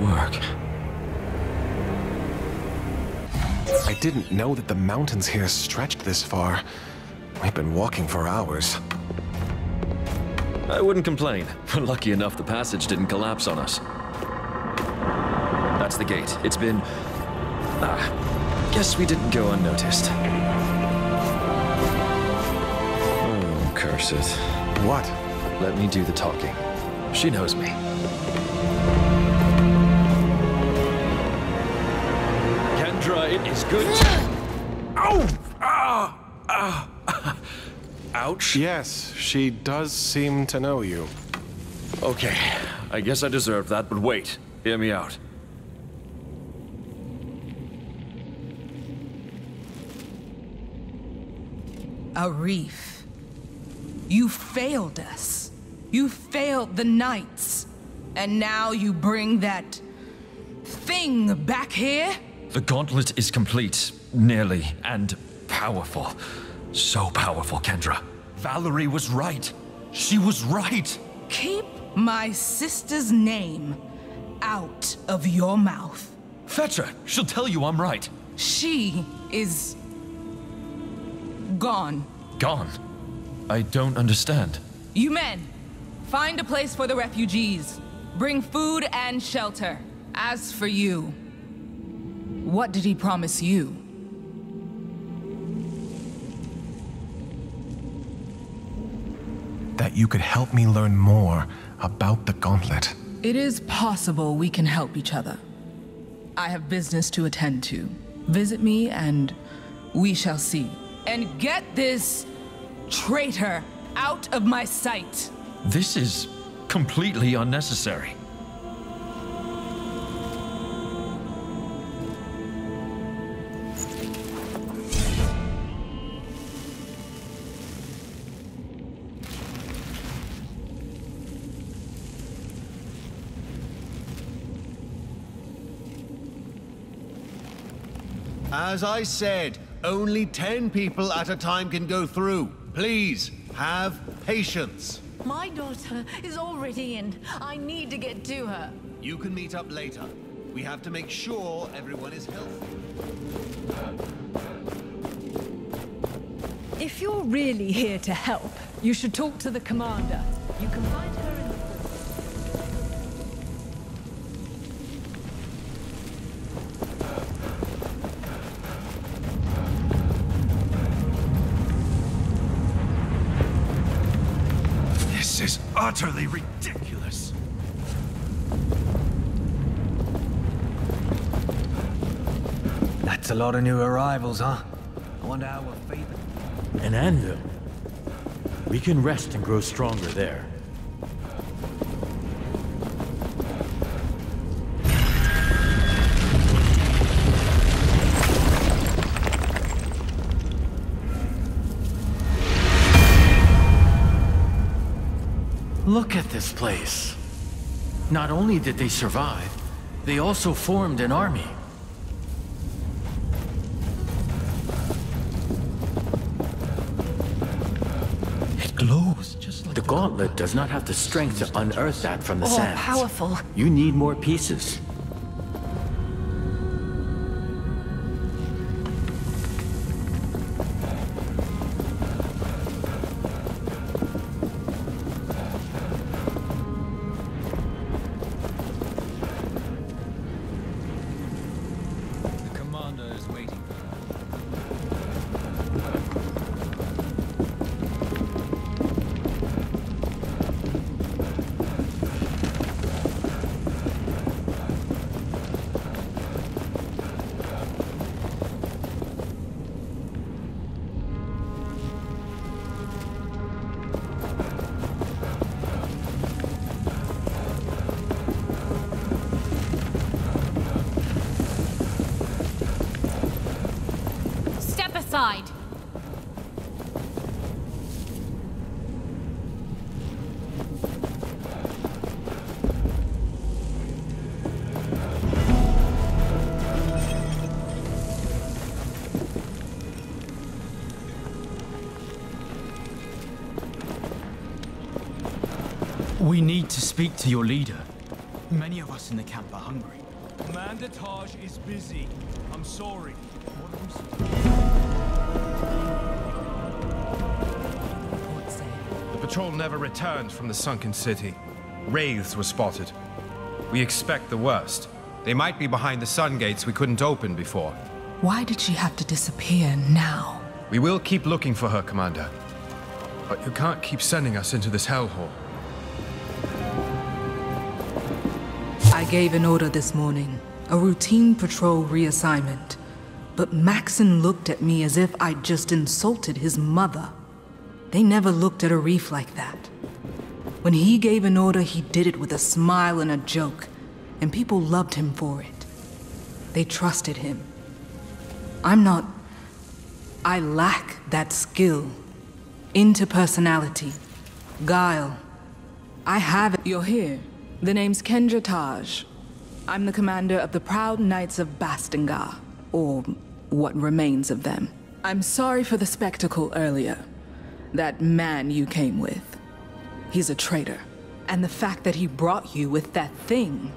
work. I didn't know that the mountains here stretched this far. We've been walking for hours. I wouldn't complain. We're lucky enough the passage didn't collapse on us. That's the gate. It's been... guess we didn't go unnoticed. Oh, curse it. What? Let me do the talking. She knows me. Kendra, it is good to... Ow! Ouch. Yes, she does seem to know you. Okay, I guess I deserve that, but wait. Hear me out. Arif, you failed us. You failed the Knights. And now you bring that thing back here? The gauntlet is complete, nearly, and powerful. So powerful, Kendra. Valerie was right. She was right. Keep my sister's name out of your mouth. Fetch her. She'll tell you I'm right. She is... gone. Gone? I don't understand. You men, find a place for the refugees. Bring food and shelter. As for you, what did he promise you? That you could help me learn more about the gauntlet. It is possible we can help each other. I have business to attend to. Visit me and we shall see. And get this traitor out of my sight. This is completely unnecessary. As I said, only 10 people at a time can go through. Please, have patience. My daughter is already in. I need to get to her. You can meet up later. We have to make sure everyone is healthy. If you're really here to help, you should talk to the commander. You can find her in the... This is utterly ridiculous. That's a lot of new arrivals, huh? I wonder how we're fated. An anvil. We can rest and grow stronger there. Look at this place. Not only did they survive, they also formed an army. It glows just like The gauntlet does not have the strength to unearth that from the sands. powerful. You need more pieces. The commander is waiting. Step aside. We need to speak to your leader. Many of us in the camp are hungry. Commander Taj is busy. I'm sorry. The patrol never returned from the sunken city. Wraiths were spotted. We expect the worst. They might be behind the sun gates we couldn't open before. Why did she have to disappear now? We will keep looking for her, Commander. But you can't keep sending us into this hellhole. I gave an order this morning, a routine patrol reassignment. But Maxon looked at me as if I'd just insulted his mother. They never looked at Arif like that. When he gave an order, he did it with a smile and a joke, and people loved him for it. They trusted him. I lack that skill. Interpersonality. Guile. I have it. You're here. The name's Kendra Taj. I'm the commander of the Proud Knights of Bastengar, or what remains of them. I'm sorry for the spectacle earlier. That man you came with. He's a traitor. And the fact that he brought you with that thing,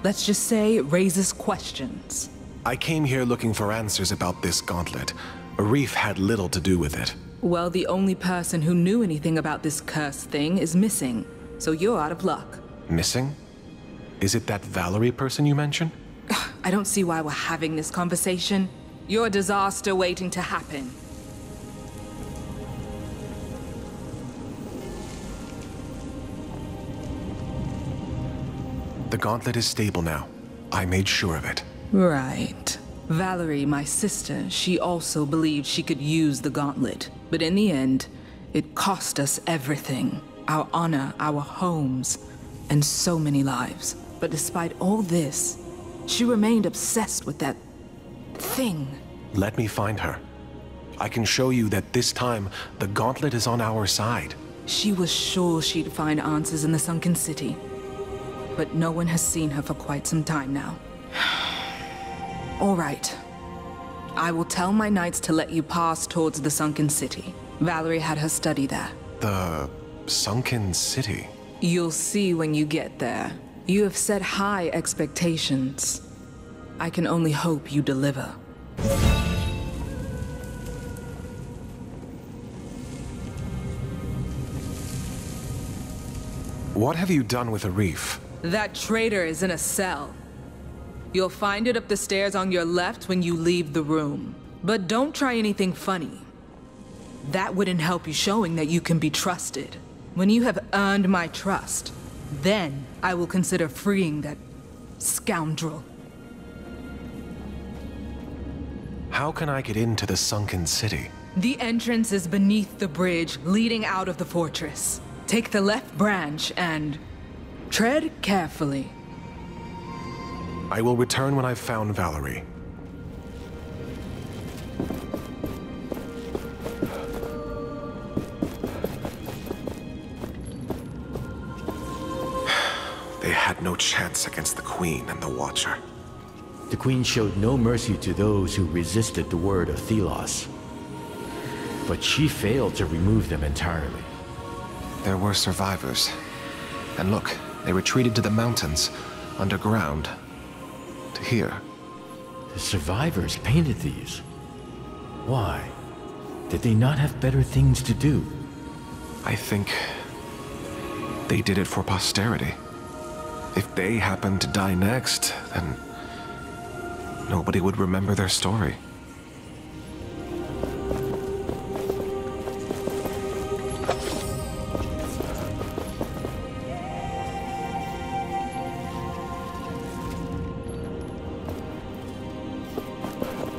let's just say it raises questions. I came here looking for answers about this gauntlet. Arif had little to do with it. Well, the only person who knew anything about this cursed thing is missing, so you're out of luck. Missing? Is it that Valerie person you mentioned? I don't see why we're having this conversation. You're a disaster waiting to happen. The gauntlet is stable now. I made sure of it. Right. Valerie, my sister, she also believed she could use the gauntlet. But in the end, it cost us everything. Our honor, our homes, and so many lives. But despite all this, she remained obsessed with that thing. Let me find her. I can show you that this time, the gauntlet is on our side. She was sure she'd find answers in the sunken city. But no one has seen her for quite some time now. All right. I will tell my knights to let you pass towards the sunken city. Valerie had her study there. The sunken city? You'll see when you get there. You have set high expectations. I can only hope you deliver. What have you done with Arif? That traitor is in a cell. You'll find it up the stairs on your left when you leave the room. But don't try anything funny. That wouldn't help you showing that you can be trusted. When you have earned my trust, then I will consider freeing that scoundrel. How can I get into the sunken city? The entrance is beneath the bridge leading out of the fortress. Take the left branch and tread carefully. I will return when I've found Valerie. They had no chance against the Queen and the Watcher. The Queen showed no mercy to those who resisted the word of Thelos. But she failed to remove them entirely. There were survivors. And look, they retreated to the mountains, underground, to here. The survivors painted these. Why? Did they not have better things to do? I think they did it for posterity. If they happened to die next, then nobody would remember their story.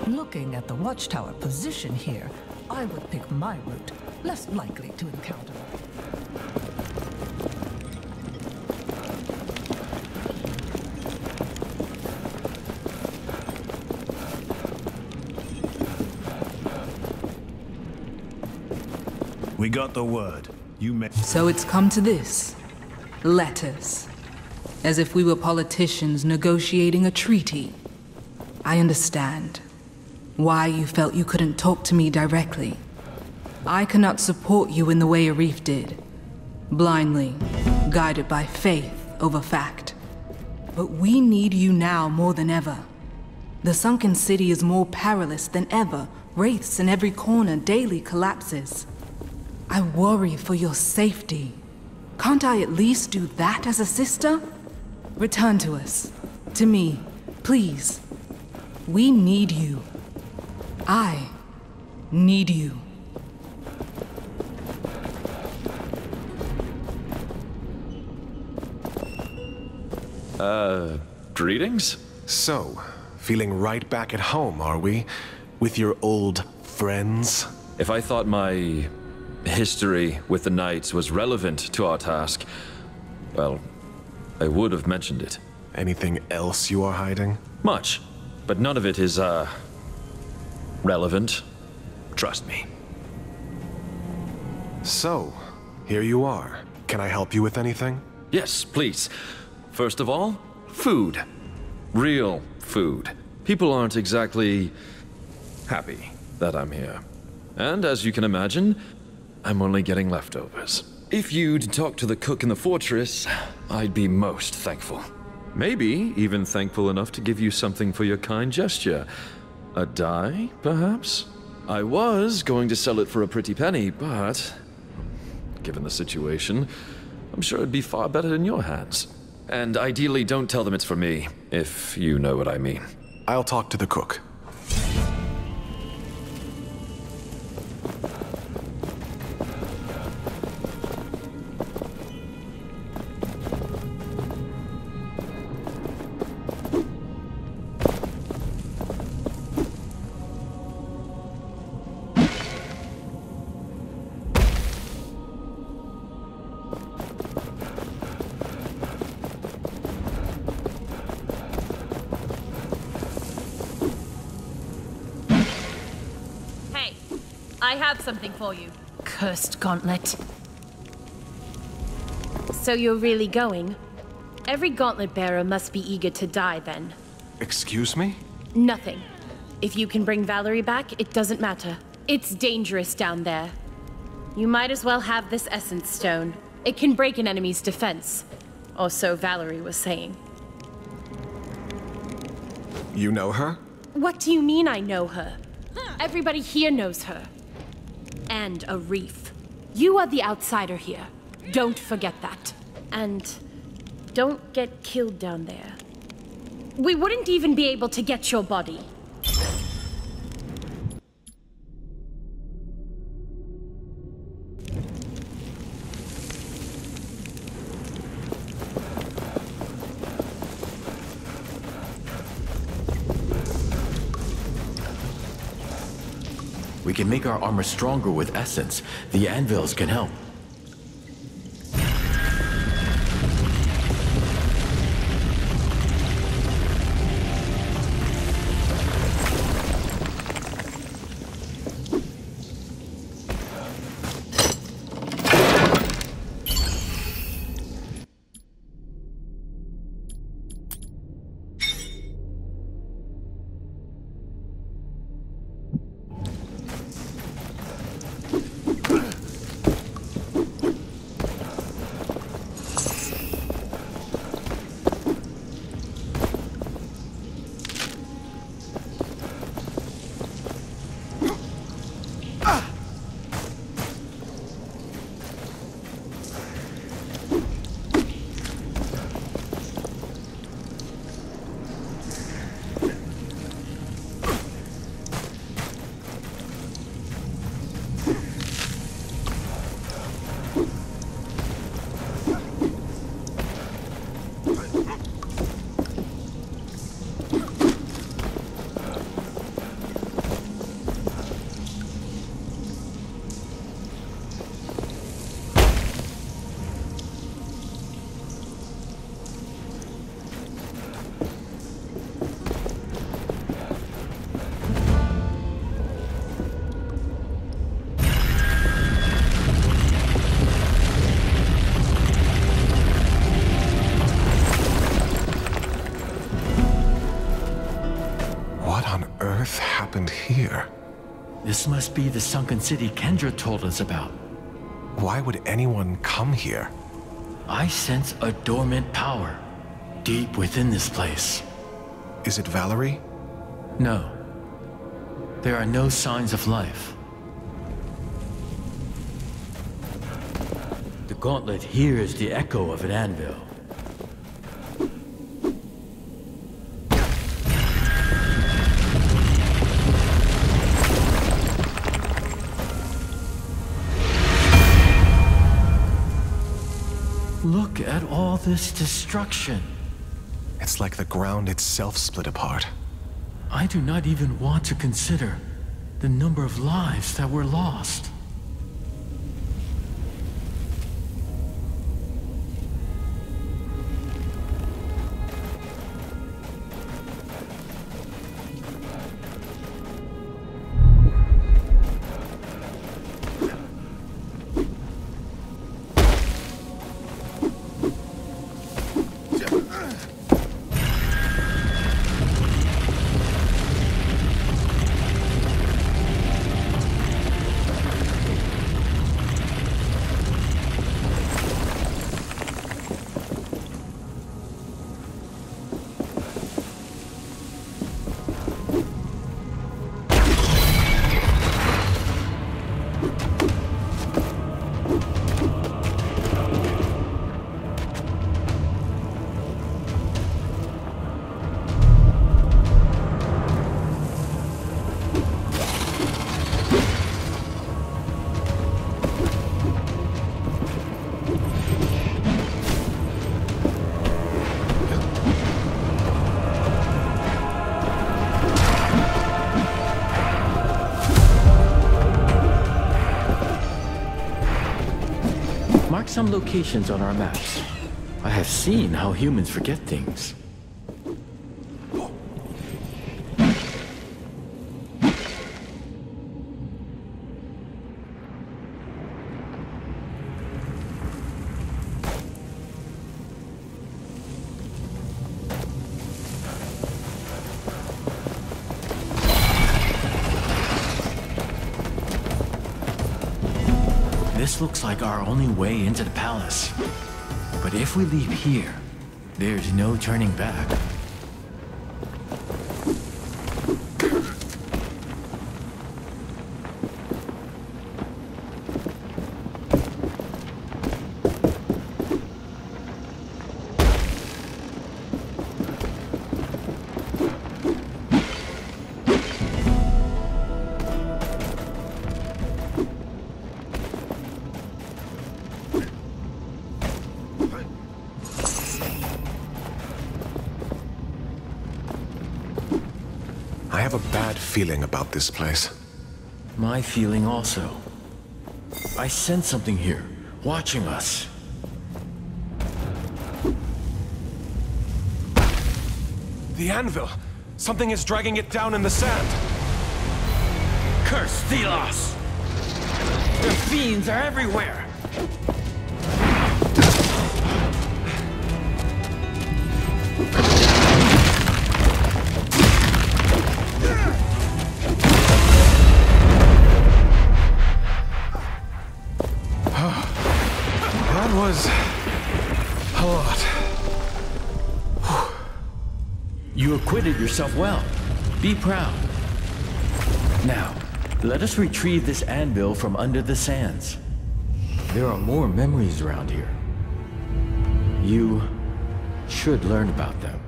Looking at the watchtower position here, I would pick my route, less likely to encounter. We got the word. You met. So it's come to this. Letters. As if we were politicians negotiating a treaty. I understand why you felt you couldn't talk to me directly. I cannot support you in the way Arif did. Blindly, guided by faith over fact. but we need you now more than ever. The sunken city is more perilous than ever. Wraiths in every corner daily collapses. I worry for your safety. Can't I at least do that as a sister? Return to us. To me, please. We need you. I need you. Greetings? So, feeling right back at home, are we? With your old friends? If I thought my history with the Knights was relevant to our task, well, I would have mentioned it. Anything else you are hiding? Much, but none of it is, relevant. Trust me. So, here you are. Can I help you with anything? Yes, please. First of all, food. Real food. People aren't exactly happy that I'm here. And as you can imagine, I'm only getting leftovers. If you'd talk to the cook in the fortress, I'd be most thankful. Maybe even thankful enough to give you something for your kind gesture. A dye, perhaps? I was going to sell it for a pretty penny, but given the situation, I'm sure it'd be far better in your hands. And ideally, don't tell them it's for me, if you know what I mean. I'll talk to the cook. I have something for you. Cursed gauntlet. So you're really going? Every gauntlet bearer must be eager to die, then. Excuse me? Nothing. If you can bring Valerie back, it doesn't matter. It's dangerous down there. You might as well have this Essence Stone. It can break an enemy's defense. Or so Valerie was saying. You know her? What do you mean I know her? Everybody here knows her. And Arif. You are the outsider here. Don't forget that. And don't get killed down there. We wouldn't even be able to get your body. We can make our armor stronger with essence. The anvils can help. Here. This must be the sunken city Kendra told us about. Why would anyone come here? I sense a dormant power. deep within this place. Is it Valerie? No. There are no signs of life. The gauntlet here is the echo of an anvil. Look at all this destruction. It's like the ground itself split apart. I do not even want to consider the number of lives that were lost. Mark some locations on our maps. I have seen how humans forget things. This looks like our only way into the palace. But if we leave here, there's no turning back. I have a bad feeling about this place. My feeling also. I sense something here, watching us. The anvil! Something is dragging it down in the sand! Curse Thelos! The fiends are everywhere! That was a lot. You acquitted yourself well. Be proud. Now, let us retrieve this anvil from under the sands. There are more memories around here. You should learn about them.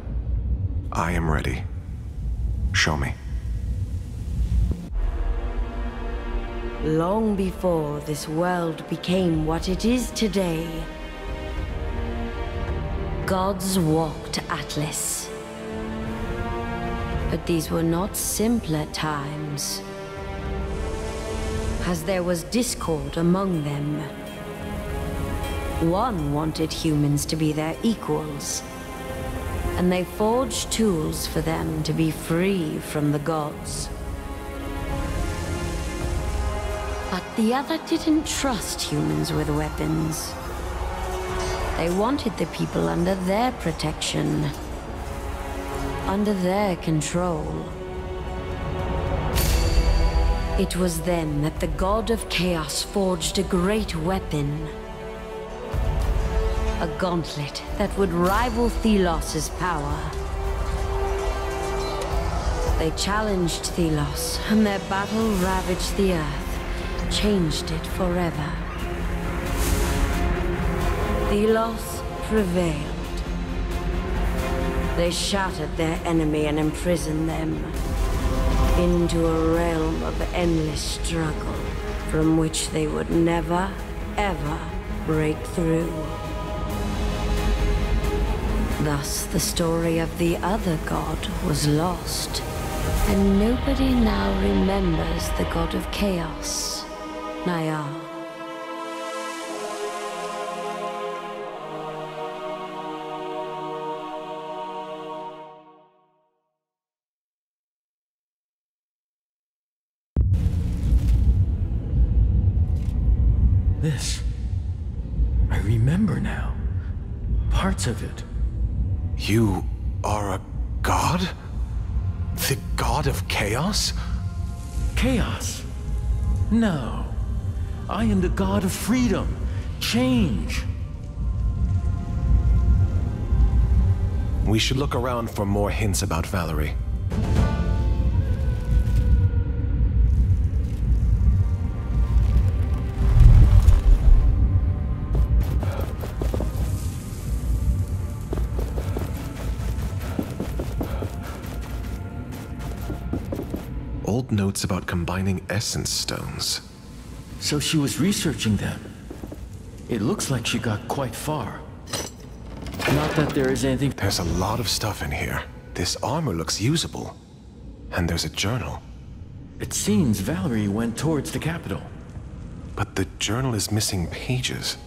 I am ready. Show me. Long before this world became what it is today, gods walked Atlas. But these were not simpler times, as there was discord among them. One wanted humans to be their equals, and they forged tools for them to be free from the gods. But the other didn't trust humans with weapons. They wanted the people under their protection, under their control. It was then that the god of chaos forged a great weapon. A gauntlet that would rival Thelos' power. They challenged Thelos, and their battle ravaged the Earth, changed it forever. Thelos prevailed. They shattered their enemy and imprisoned them into a realm of endless struggle from which they would never, ever break through. Thus, the story of the other god was lost, and nobody now remembers the god of chaos, Nayar. This. I remember now. Parts of it. You are a god? The god of chaos? Chaos? No. I am the god of freedom, change. We should look around for more hints about Valerie. Old notes about combining essence stones. So she was researching them. It looks like she got quite far. Not that there is anything... There's a lot of stuff in here. This armor looks usable. And there's a journal. It seems Valerie went towards the capital. But the journal is missing pages.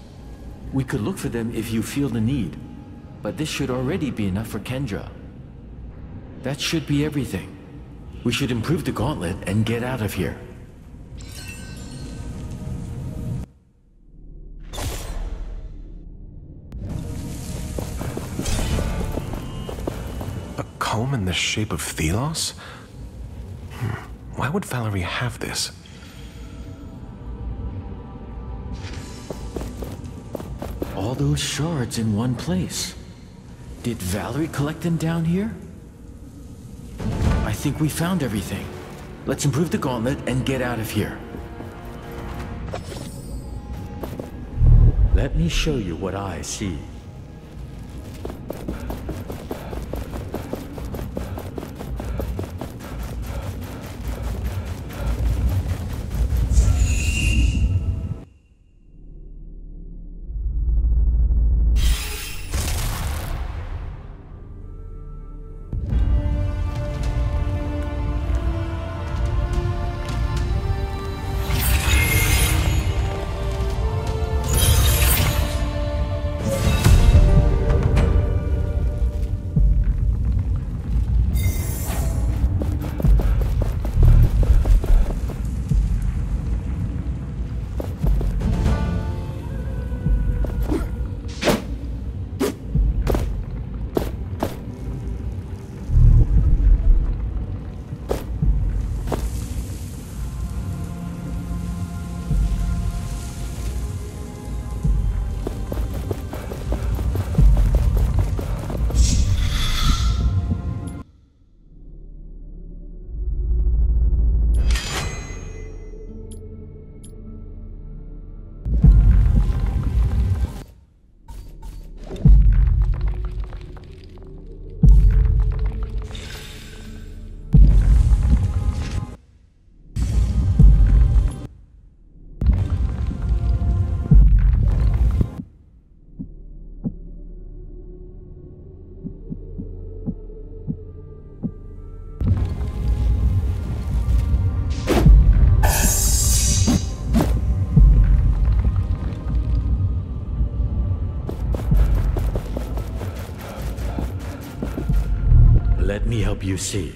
We could look for them if you feel the need. But this should already be enough for Kendra. That should be everything. We should improve the gauntlet and get out of here. A comb in the shape of Thelos? Why would Valerie have this? All those shards in one place. Did Valerie collect them down here? I think we found everything. Let's improve the gauntlet and get out of here. Let me show you what I see. Let me help you see.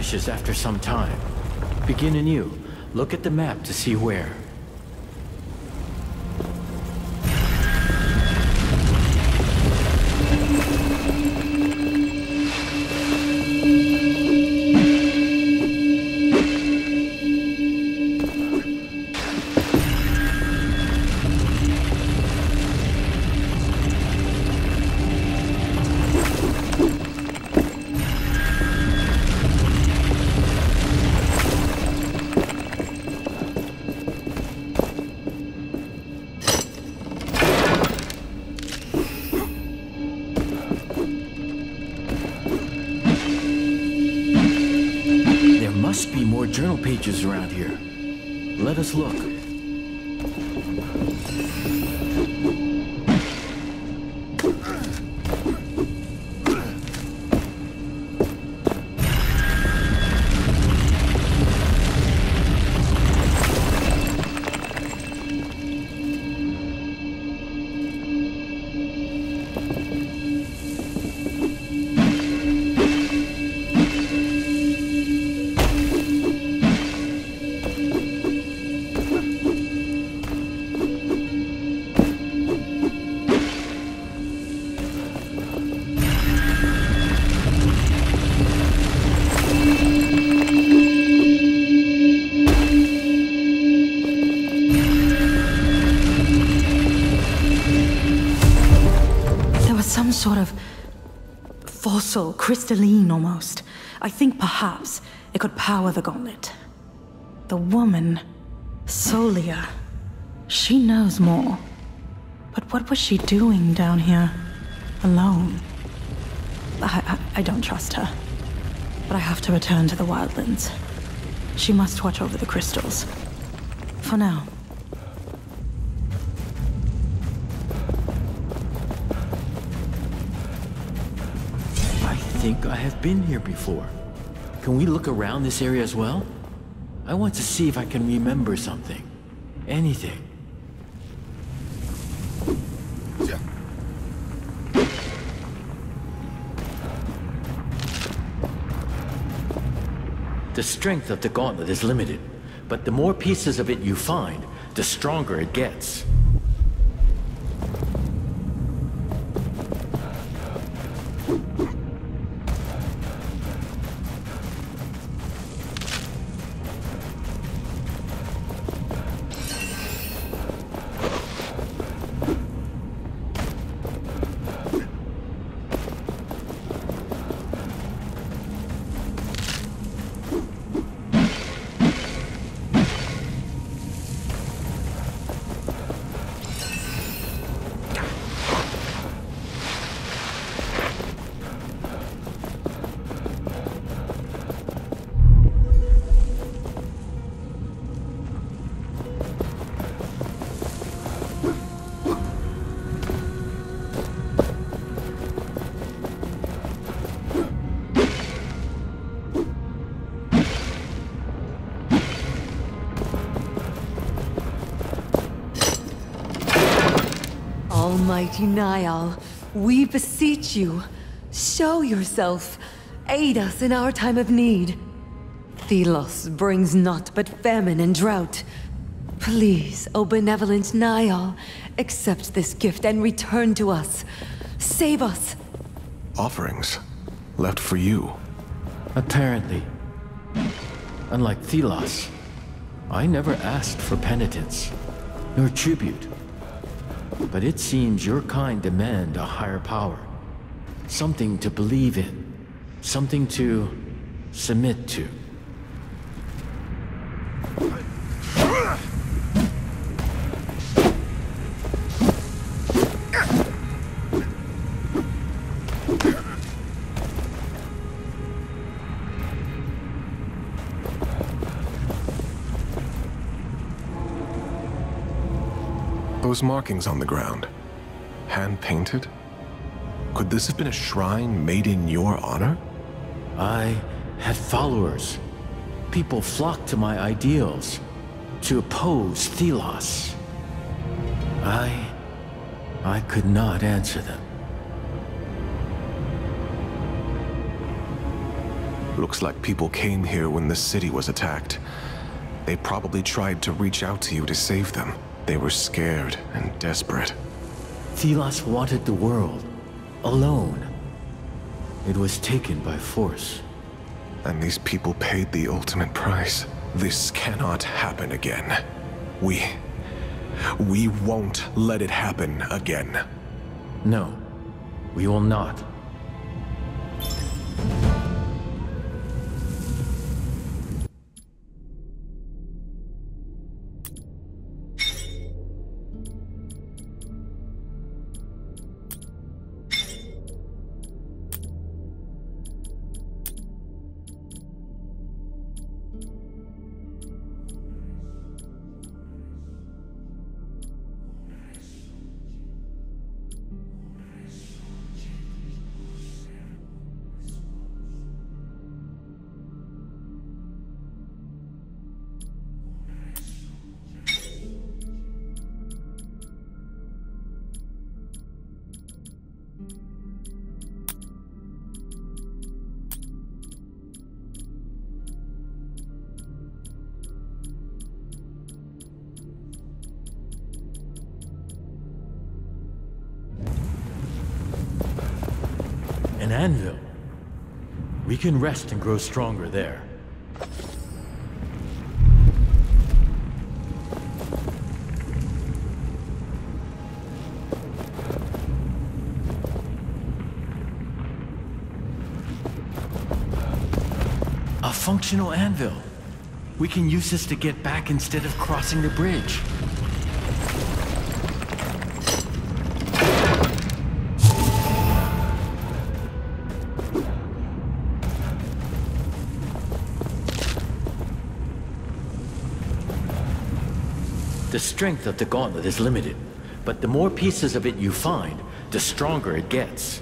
vanishes after some time. Begin anew. Look at the map to see where. Journal pages around here. Let us look. Sort of fossil, crystalline almost. I think perhaps it could power the gauntlet. The woman, Solia, she knows more. But what was she doing down here, alone? I don't trust her. But I have to return to the Wildlands. She must watch over the crystals. For now. I think I have been here before. Can we look around this area as well? I want to see if I can remember something. Anything. The strength of the gauntlet is limited, but the more pieces of it you find, the stronger it gets. Almighty Niall, we beseech you, show yourself, aid us in our time of need. Thelos brings naught but famine and drought. Please, O benevolent Niall, accept this gift and return to us. Save us. Offerings left for you. Apparently. Unlike Thelos, I never asked for penitence, nor tribute. But it seems your kind demand a higher power. Something to believe in. Something to submit to. Those markings on the ground, hand-painted? Could this have been a shrine made in your honor? I had followers. People flocked to my ideals, to oppose Thelos. I could not answer them. Looks like people came here when the city was attacked. They probably tried to reach out to you to save them. They were scared and desperate. Thelos wanted the world, alone. It was taken by force. And these people paid the ultimate price. This cannot happen again. We won't let it happen again. No, we will not. An anvil. We can rest and grow stronger there. A functional anvil. We can use this to get back instead of crossing the bridge. The strength of the gauntlet is limited, but the more pieces of it you find, the stronger it gets.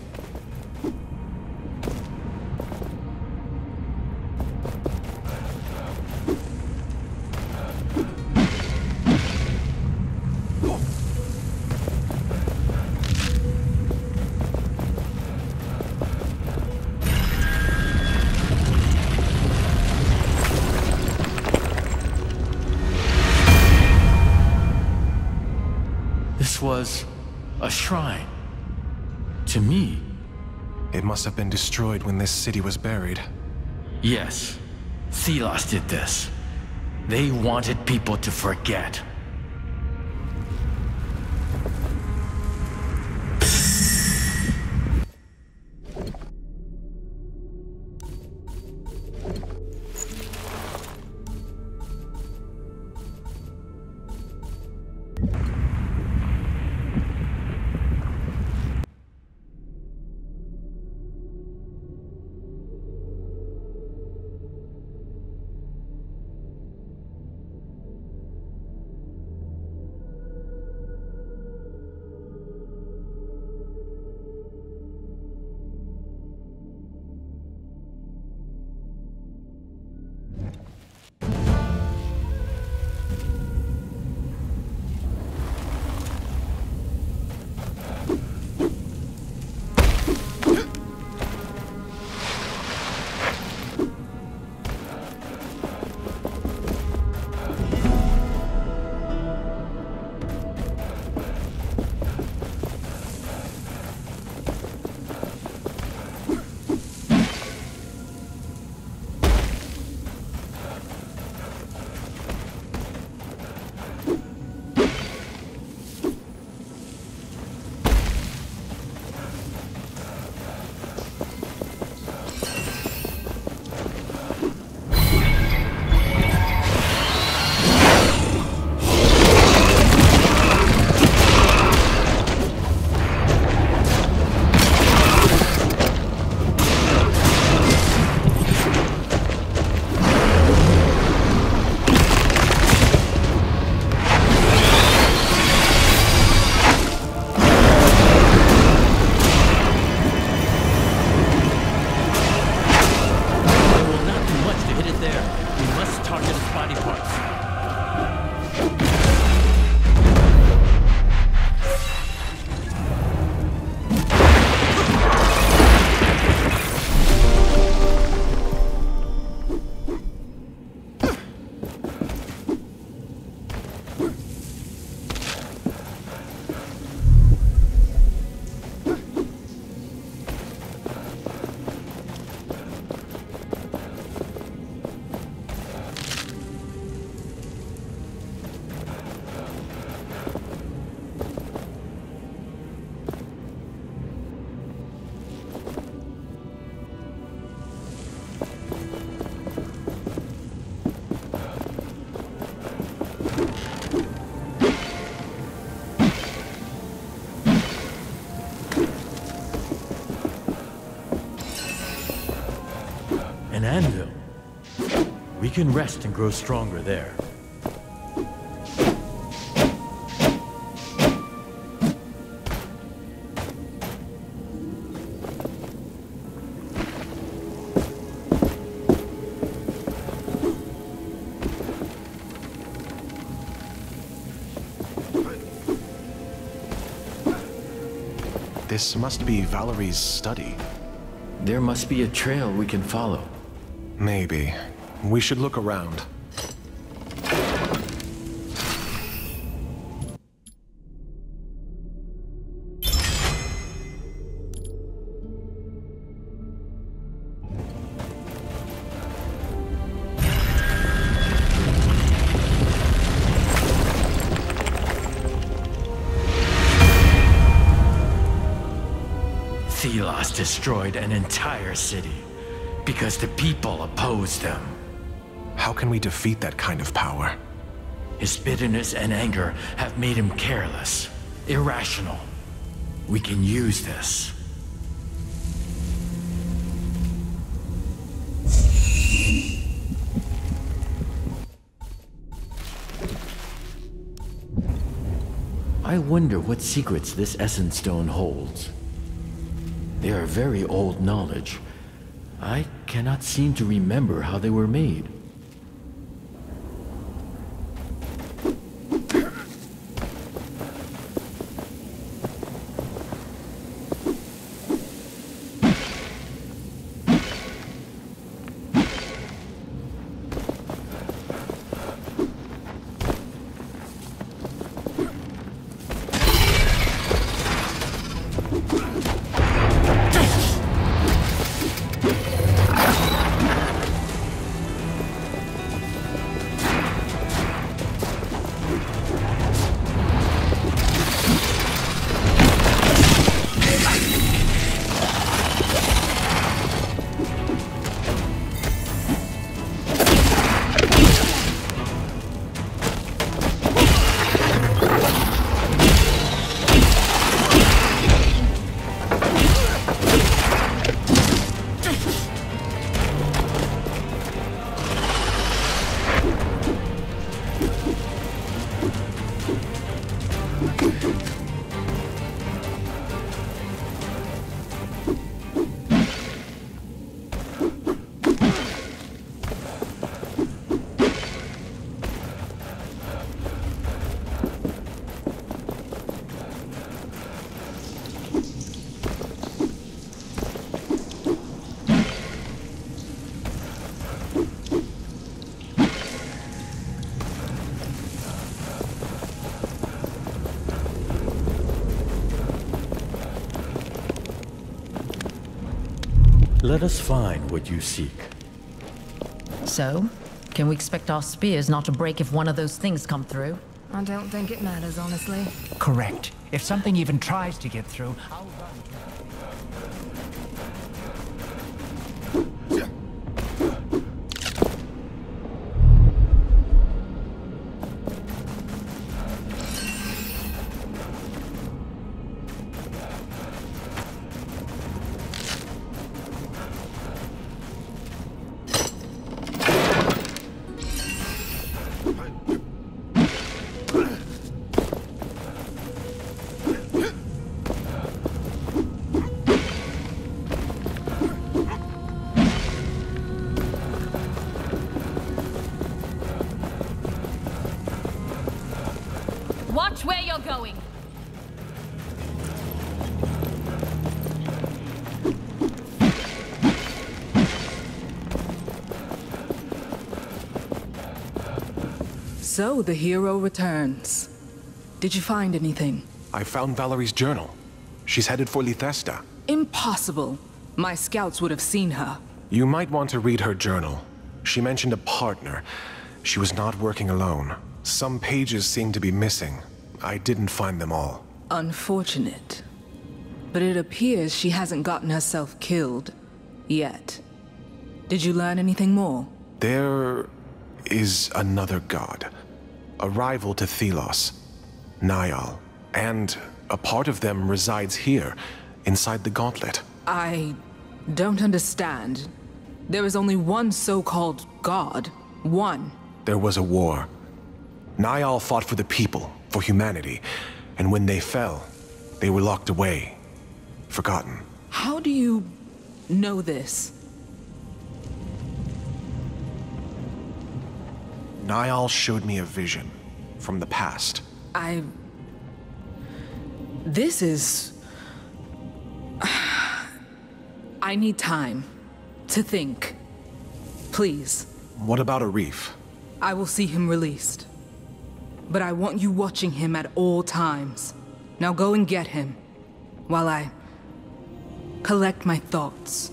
This was a shrine. To me. It must have been destroyed when this city was buried. Yes. Thelos did this. They wanted people to forget. We can rest and grow stronger there. This must be Valerie's study. There must be a trail we can follow. Maybe. We should look around. Thelos destroyed an entire city because the people opposed them. How can we defeat that kind of power? His bitterness and anger have made him careless, irrational. We can use this. I wonder what secrets this Essence Stone holds. They are very old knowledge. I cannot seem to remember how they were made. Let us find what you seek. So, can we expect our spears not to break if one of those things come through? I don't think it matters, honestly. Correct. If something even tries to get through, I'll run. Watch where you're going. So the hero returns. Did you find anything? I found Valerie's journal. She's headed for Lythesta. Impossible. My scouts would have seen her. You might want to read her journal. She mentioned a partner. She was not working alone. Some pages seem to be missing. I didn't find them all. Unfortunate. But it appears she hasn't gotten herself killed. Yet. Did you learn anything more? There is another god. A rival to Thelos. Niall. And a part of them resides here, inside the gauntlet. I don't understand. There is only one so-called god. One. There was a war. Niall fought for the people, for humanity. And when they fell, they were locked away. Forgotten. How do you know this? Niall showed me a vision from the past. This is... I need time to think. Please. What about Arif? I will see him released. But I want you watching him at all times. Now go and get him, while I collect my thoughts.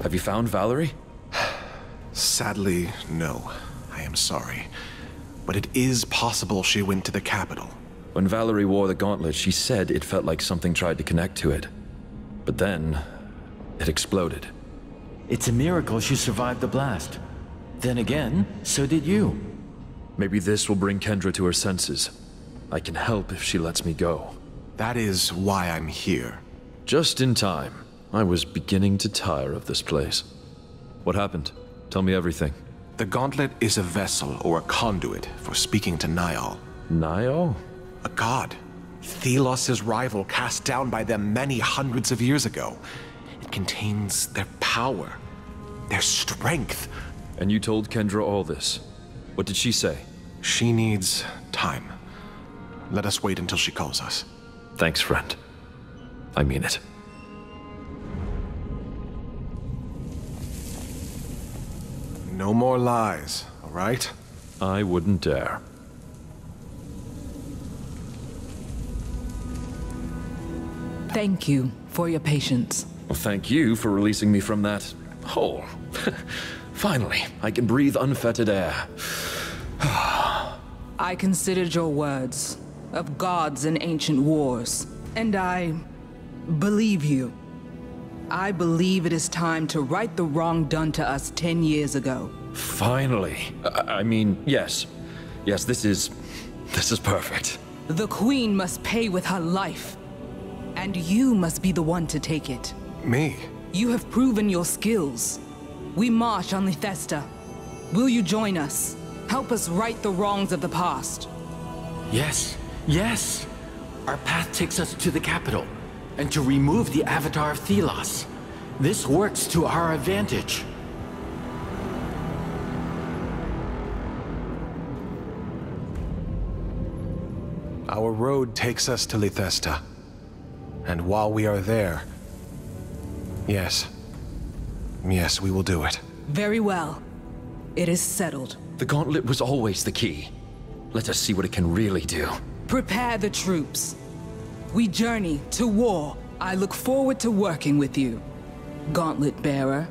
Have you found Valerie? Sadly, no. I am sorry. But it is possible she went to the capital. When Valerie wore the gauntlet, she said it felt like something tried to connect to it. But then, it exploded. It's a miracle she survived the blast. Then again, so did you. Maybe this will bring Kendra to her senses. I can help if she lets me go. That is why I'm here. Just in time. I was beginning to tire of this place. What happened? Tell me everything. The gauntlet is a vessel or a conduit for speaking to Niall. Niall? A god. Thelos' rival cast down by them many hundreds of years ago. It contains their power, their strength. And you told Kendra all this. What did she say? She needs time. Let us wait until she calls us. Thanks, friend. I mean it. No more lies, all right? I wouldn't dare. Thank you for your patience. Well, thank you for releasing me from that hole. Finally, I can breathe unfettered air. I considered your words of gods and ancient wars, and I believe you. I believe it is time to right the wrong done to us 10 years ago. Finally. I mean, yes. Yes, this is perfect. The Queen must pay with her life. And you must be the one to take it. Me? You have proven your skills. We march on Lithesta. Will you join us? Help us right the wrongs of the past. Yes, yes. Our path takes us to the capital, and to remove the Avatar of Thelos. This works to our advantage. Our road takes us to Lithesta. And while we are there... Yes, we will do it. Very well. It is settled. The gauntlet was always the key. Let us see what it can really do. Prepare the troops. We journey to war. I look forward to working with you, Gauntlet Bearer.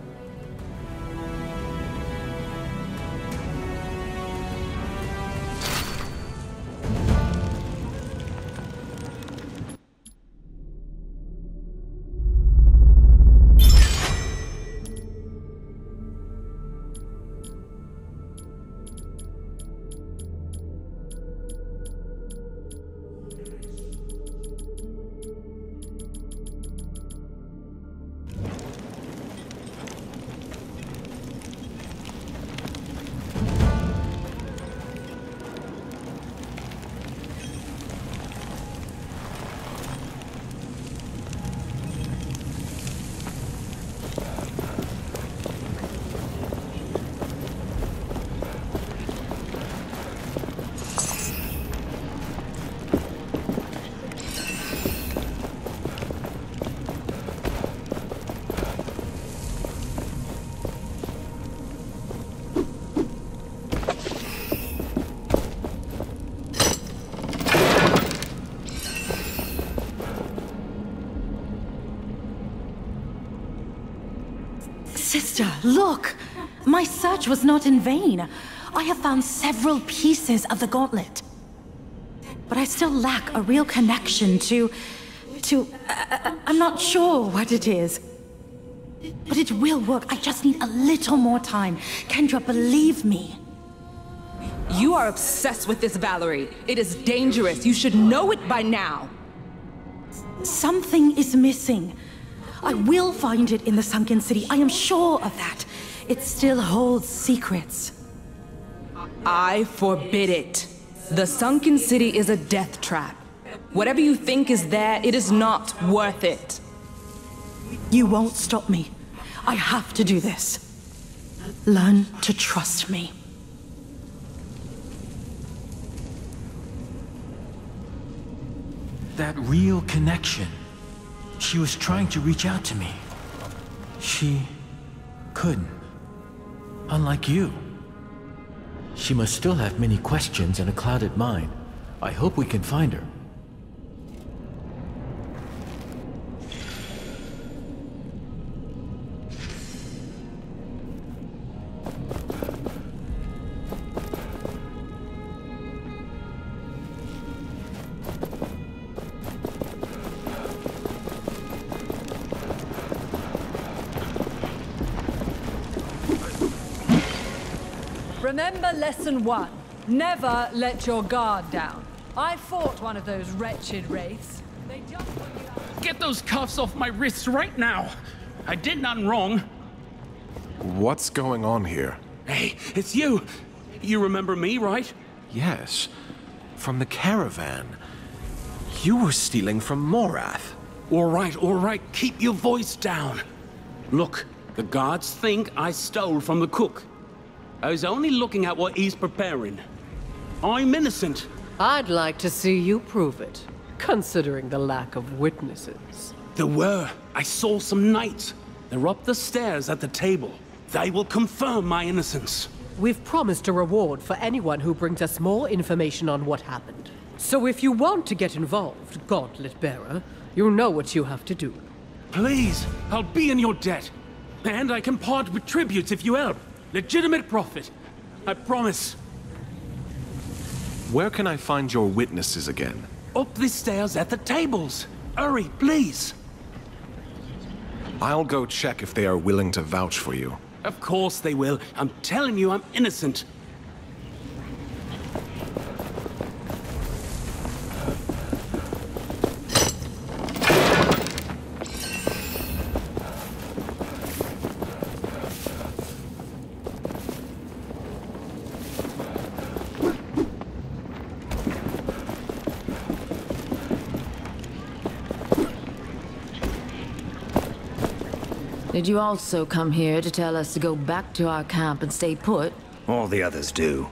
Sister, look! My search was not in vain. I have found several pieces of the gauntlet. But I still lack a real connection to... I'm not sure what it is. But it will work. I just need a little more time. Kendra, believe me. You are obsessed with this, Valerie. It is dangerous. You should know it by now. Something is missing. I will find it in the Sunken City. I am sure of that. It still holds secrets. I forbid it. The Sunken City is a death trap. Whatever you think is there, it is not worth it. You won't stop me. I have to do this. Learn to trust me. That real connection. She was trying to reach out to me. She couldn't. Unlike you. She must still have many questions and a clouded mind. I hope we can find her. Remember lesson 1. Never let your guard down. I fought one of those wretched wraiths. They jumped on you. Get those cuffs off my wrists right now. I did nothing wrong. What's going on here? Hey, it's you. You remember me, right? Yes. From the caravan. You were stealing from Morath. All right. Keep your voice down. Look, the guards think I stole from the cook. I was only looking at what he's preparing. I'm innocent. I'd like to see you prove it, considering the lack of witnesses. There were. I saw some knights. They're up the stairs at the table. They will confirm my innocence. We've promised a reward for anyone who brings us more information on what happened. So if you want to get involved, Gauntlet Bearer, you know what you have to do. Please, I'll be in your debt. And I can part with tributes if you help. Legitimate profit. I promise. Where can I find your witnesses again? Up the stairs at the tables. Hurry, please. I'll go check if they are willing to vouch for you. Of course they will. I'm telling you I'm innocent. Did you also come here to tell us to go back to our camp and stay put? All the others do.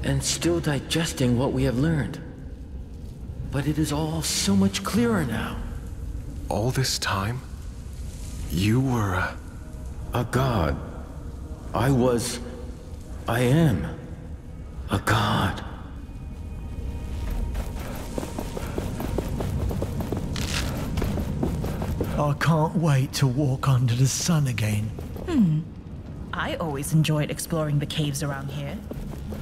And still digesting what we have learned. But it is all so much clearer now. All this time, you were a god. I am a god. I can't wait to walk under the sun again. I always enjoyed exploring the caves around here.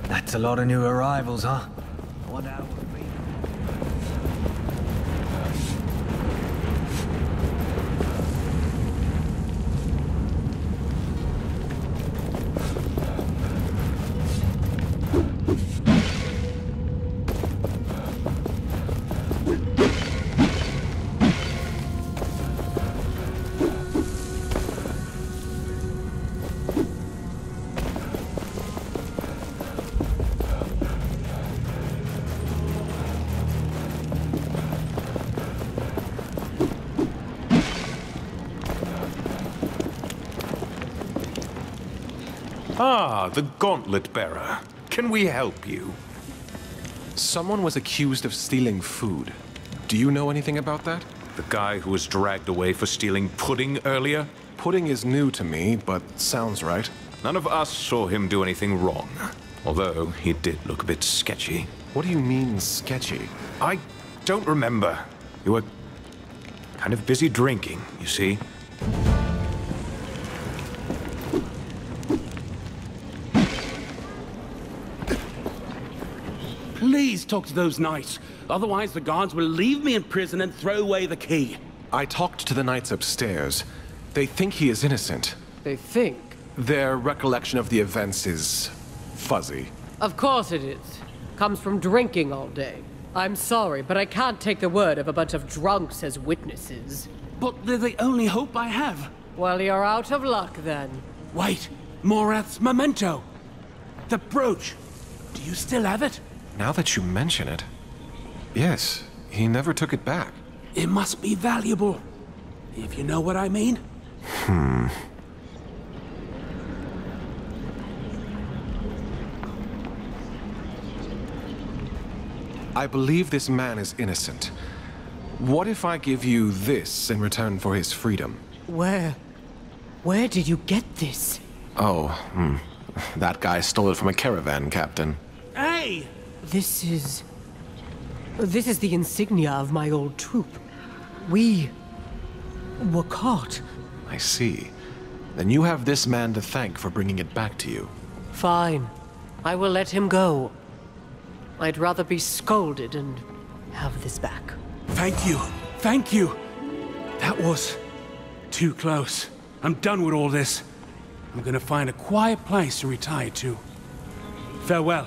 That's a lot of new arrivals, huh? What hour? Ah, the Gauntlet Bearer. Can we help you? Someone was accused of stealing food. Do you know anything about that? The guy who was dragged away for stealing pudding earlier? Pudding is new to me, but sounds right. None of us saw him do anything wrong. Although, he did look a bit sketchy. What do you mean, sketchy? I don't remember. You were kind of busy drinking, you see. Please talk to those knights. Otherwise, the guards will leave me in prison and throw away the key. I talked to the knights upstairs. They think he is innocent. They think? Their recollection of the events is fuzzy. Of course it is. Comes from drinking all day. I'm sorry, but I can't take the word of a bunch of drunks as witnesses. But they're the only hope I have. Well, you're out of luck then. Wait, Morath's memento. The brooch. Do you still have it? Now that you mention it, yes, he never took it back. It must be valuable, if you know what I mean. I believe this man is innocent. What if I give you this in return for his freedom? Where did you get this? Oh, that guy stole it from a caravan, Captain. Hey! This is the insignia of my old troop. We were caught. I see. Then you have this man to thank for bringing it back to you. Fine. I will let him go. I'd rather be scolded and have this back. Thank you. Thank you. That was too close. I'm done with all this. I'm gonna find a quiet place to retire to. Farewell.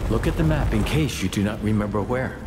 Look at the map in case you do not remember where.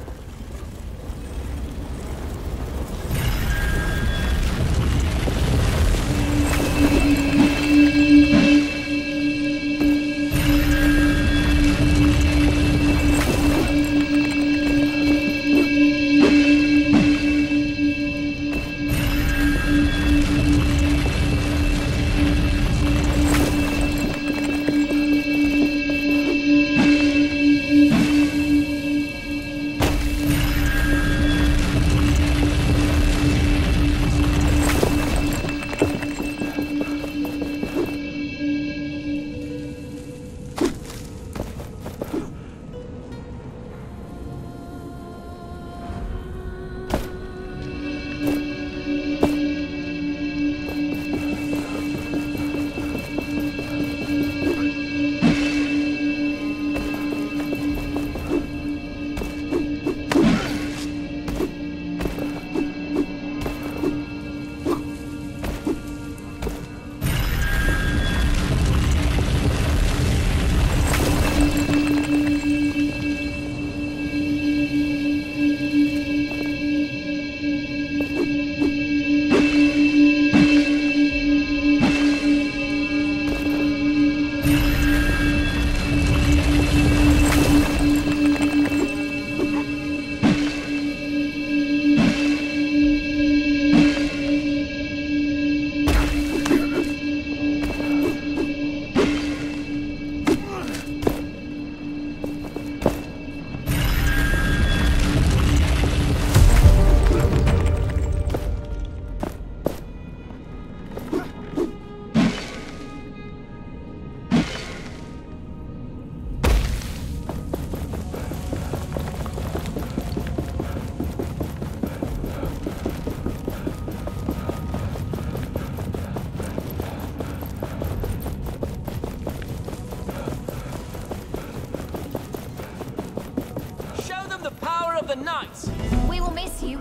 The power of the knights! We will miss you.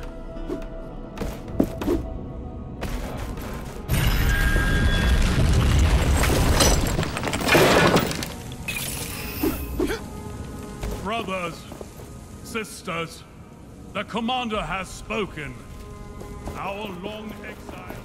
brothers, sisters, the commander has spoken. Our long exile...